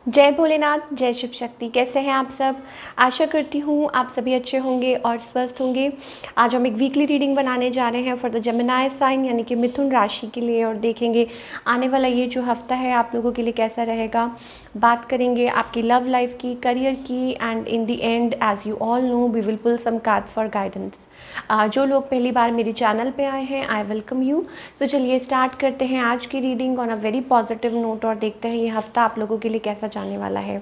जय भोलेनाथ, जय शिव शक्ति। कैसे हैं आप सब? आशा करती हूँ आप सभी अच्छे होंगे और स्वस्थ होंगे। आज हम एक वीकली रीडिंग बनाने जा रहे हैं फॉर द जेमिनी साइन यानी कि मिथुन राशि के लिए, और देखेंगे आने वाला ये जो हफ्ता है आप लोगों के लिए कैसा रहेगा। बात करेंगे आपकी लव लाइफ की, करियर की, and in the end as you all know we will pull some cards for guidance. जो लोग पहली बार मेरे चैनल पे आए हैं, आई वेलकम यू। तो चलिए स्टार्ट करते हैं आज की reading on a very positive note, और देखते हैं ये हफ्ता आप लोगों के लिए कैसा जाने वाला है।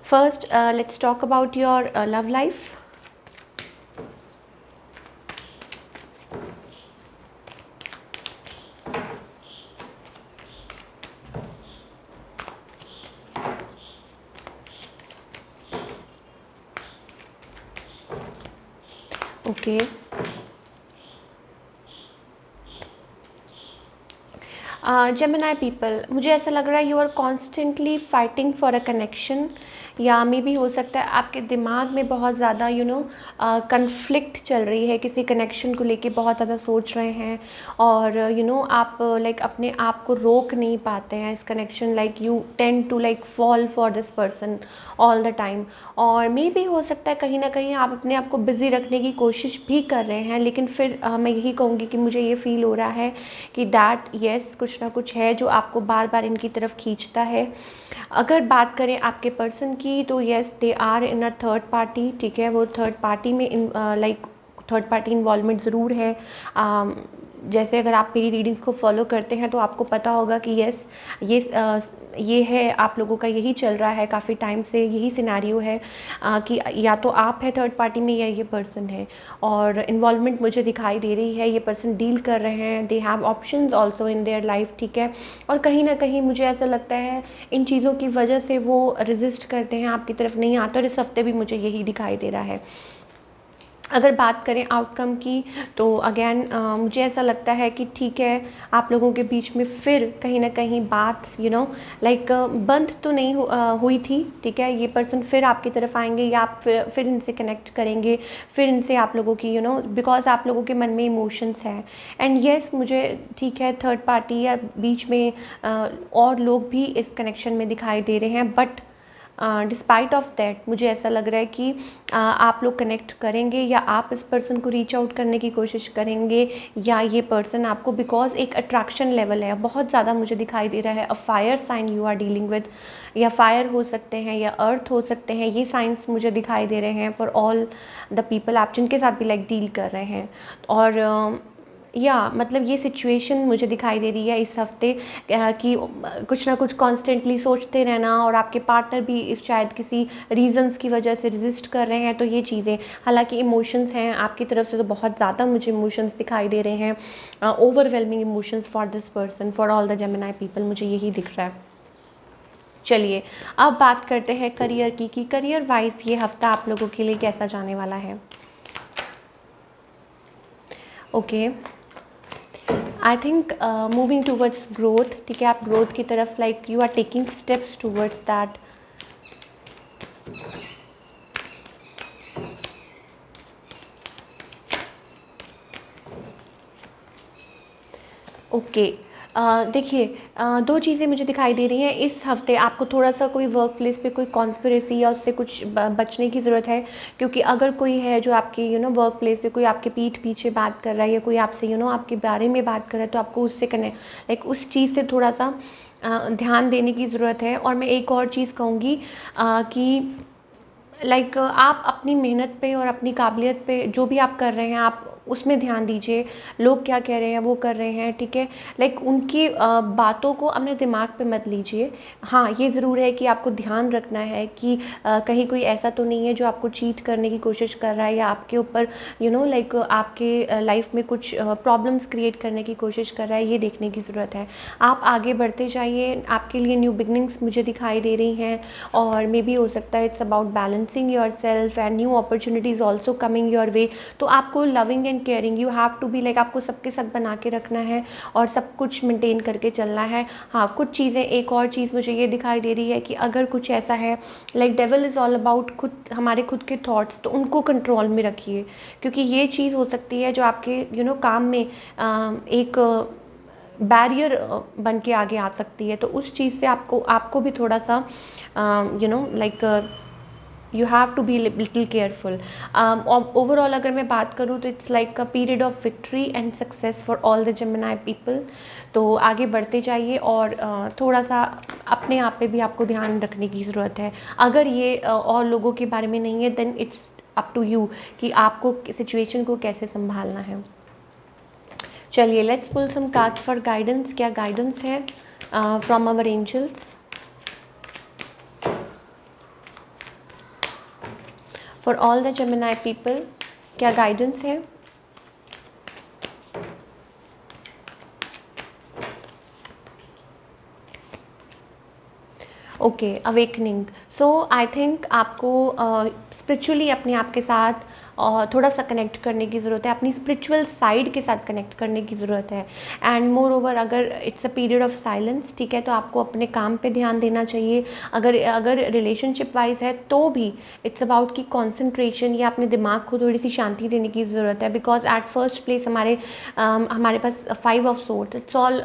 First let's talk about your love life. Okay, Gemini people, मुझे ऐसा लग रहा है you are constantly fighting for a connection, या मे भी हो सकता है आपके दिमाग में बहुत ज़्यादा कन्फ्लिक्ट चल रही है, किसी कनेक्शन को लेके बहुत ज़्यादा सोच रहे हैं, और आप लाइक अपने आप को रोक नहीं पाते हैं इस connection, like you tend to like fall for this person all the time. और मे भी हो सकता है कहीं ना कहीं आप अपने आप को बिज़ी रखने की कोशिश भी कर रहे हैं, लेकिन फिर मैं यही कहूँगी कि मुझे ये फील हो रहा है कि दैट येस कुछ ना कुछ है जो आपको बार बार इनकी तरफ खींचता है। अगर बात करें आपके पर्सन की, तो yes they are in a third party, ठीक है, वो थर्ड पार्टी में लाइक थर्ड पार्टी इन्वॉल्वमेंट ज़रूर है। जैसे अगर आप मेरी रीडिंग्स को फॉलो करते हैं तो आपको पता होगा कि येस ये है, आप लोगों का यही चल रहा है काफ़ी टाइम से, यही सिनेरियो है कि या तो आप है थर्ड पार्टी में या ये पर्सन है, और इन्वॉल्वमेंट मुझे दिखाई दे रही है। ये पर्सन डील कर रहे हैं, they have options also in their life, ठीक है। और कहीं ना कहीं मुझे ऐसा लगता है इन चीज़ों की वजह से वो रेजिस्ट करते हैं, आपकी तरफ नहीं आते, और इस हफ्ते भी मुझे यही दिखाई दे रहा है। अगर बात करें आउटकम की, तो अगेन मुझे ऐसा लगता है कि ठीक है, आप लोगों के बीच में फिर कहीं ना कहीं बात लाइक बंद तो नहीं हुई थी, ठीक है। ये पर्सन फिर आपकी तरफ आएंगे, या आप फिर इनसे कनेक्ट करेंगे, फिर इनसे आप लोगों की बिकॉज आप लोगों के मन में इमोशंस हैं। एंड येस मुझे ठीक है थर्ड पार्टी या बीच में और लोग भी इस कनेक्शन में दिखाई दे रहे हैं, बट डिस्पाइट ऑफ दैट मुझे ऐसा लग रहा है कि आप लोग कनेक्ट करेंगे, या आप इस पर्सन को रीच आउट करने की कोशिश करेंगे, या ये पर्सन आपको, बिकॉज एक अट्रैक्शन लेवल है बहुत ज़्यादा मुझे दिखाई दे रहा है। A fire sign you are dealing with, या फायर हो सकते हैं या अर्थ हो सकते हैं, ये साइंस मुझे दिखाई दे रहे हैं फॉर ऑल द पीपल आप जिनके साथ भी लाइक डील कर रहे हैं। और या मतलब ये सिचुएशन मुझे दिखाई दे रही है इस हफ्ते कि कुछ ना कुछ कॉन्स्टेंटली सोचते रहना, और आपके पार्टनर भी इस शायद किसी रीजंस की वजह से रेजिस्ट कर रहे हैं, तो ये चीज़ें, हालांकि इमोशंस हैं आपकी तरफ से तो बहुत ज़्यादा मुझे इमोशंस दिखाई दे रहे हैं, overwhelming emotions for this person, for all the Gemini people, मुझे यही दिख रहा है। चलिए अब बात करते हैं करियर की, कि करियर वाइज ये हफ्ता आप लोगों के लिए कैसा जाने वाला है। Okay, I think moving towards growth, ठीक है, आप ग्रोथ की तरफ like you are taking steps towards that. Okay, देखिए दो चीज़ें मुझे दिखाई दे रही हैं इस हफ्ते। आपको थोड़ा सा कोई वर्क प्लेस पे कोई कॉन्स्पिरेसी या उससे कुछ बचने की ज़रूरत है, क्योंकि अगर कोई है जो आपके वर्क प्लेस पे कोई आपके पीठ पीछे बात कर रहा है, या कोई आपसे आपके बारे में बात कर रहा है, तो आपको उससे कनेक्ट लाइक उस चीज़ से थोड़ा सा ध्यान देने की ज़रूरत है। और मैं एक और चीज़ कहूँगी कि लाइक आप अपनी मेहनत पे और अपनी काबिलियत पे जो भी आप कर रहे हैं आप उसमें ध्यान दीजिए। लोग क्या कह रहे हैं वो कर रहे हैं, ठीक है, लाइक उनकी बातों को अपने दिमाग पे मत लीजिए। हाँ, ये ज़रूर है कि आपको ध्यान रखना है कि कहीं कोई ऐसा तो नहीं है जो आपको चीट करने की कोशिश कर रहा है, या आपके ऊपर लाइक आपके लाइफ में कुछ प्रॉब्लम्स क्रिएट करने की कोशिश कर रहा है, ये देखने की ज़रूरत है। आप आगे बढ़ते जाइए, आपके लिए न्यू बिगनिंग्स मुझे दिखाई दे रही हैं, और मे बी हो सकता है it's about balancing yourself and new opportunities also coming your way. तो आपको loving and caring you have to be like, आपको सबके साथ बना के रखना है और सब कुछ मेंटेन करके चलना है। हाँ, कुछ चीज़ें, एक और चीज़ मुझे ये दिखाई दे रही है कि अगर कुछ ऐसा है like devil is all about खुद, हमारे खुद के थॉट्स, तो उनको कंट्रोल में रखिए, क्योंकि ये चीज़ हो सकती है जो आपके काम में एक बैरियर बन के आगे आ सकती है। तो उस चीज़ से आपको आपको भी थोड़ा सा like you have to be little careful. Overall अगर मैं बात करूँ तो it's like a period of victory and success for all the Gemini people. तो आगे बढ़ते जाइए और थोड़ा सा अपने आप पे भी आपको ध्यान रखने की ज़रूरत है। अगर ये और लोगों के बारे में नहीं है then it's up to you कि आपको सिचुएशन को कैसे संभालना है। चलिए let's pull some cards for guidance. क्या गाइडेंस है from our angels for all the Gemini people? क्या गाइडेंस है? Okay, awakening. So I think आपको स्पिरिचुअली अपने आप के साथ थोड़ा सा कनेक्ट करने की ज़रूरत है, अपनी स्पिरिचुअल साइड के साथ कनेक्ट करने की ज़रूरत है। एंड मोर ओवर अगर it's a period of silence, ठीक है, तो आपको अपने काम पे ध्यान देना चाहिए। अगर अगर रिलेशनशिप वाइज है तो भी इट्स अबाउट की कॉन्सेंट्रेशन या अपने दिमाग को थोड़ी सी शांति देने की ज़रूरत है। बिकॉज एट फर्स्ट प्लेस हमारे पास 5 of swords, it's all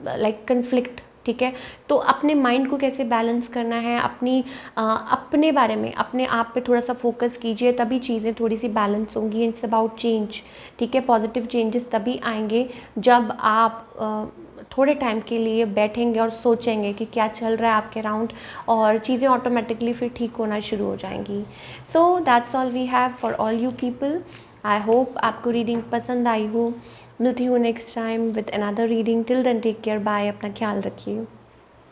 like conflict, ठीक है। तो अपने माइंड को कैसे बैलेंस करना है, अपने बारे में अपने आप पे थोड़ा सा फोकस कीजिए, तभी चीज़ें थोड़ी सी बैलेंस होंगी। इट्स अबाउट चेंज, ठीक है। पॉजिटिव चेंजेस तभी आएंगे जब आप थोड़े टाइम के लिए बैठेंगे और सोचेंगे कि क्या चल रहा है आपके अराउंड, और चीज़ें ऑटोमेटिकली फिर ठीक होना शुरू हो जाएंगी। So that's all we have for all you people. I hope आपको रीडिंग पसंद आई हो। मिलती हूँ next time with another reading. Till then take care, bye, अपना ख्याल रखिए।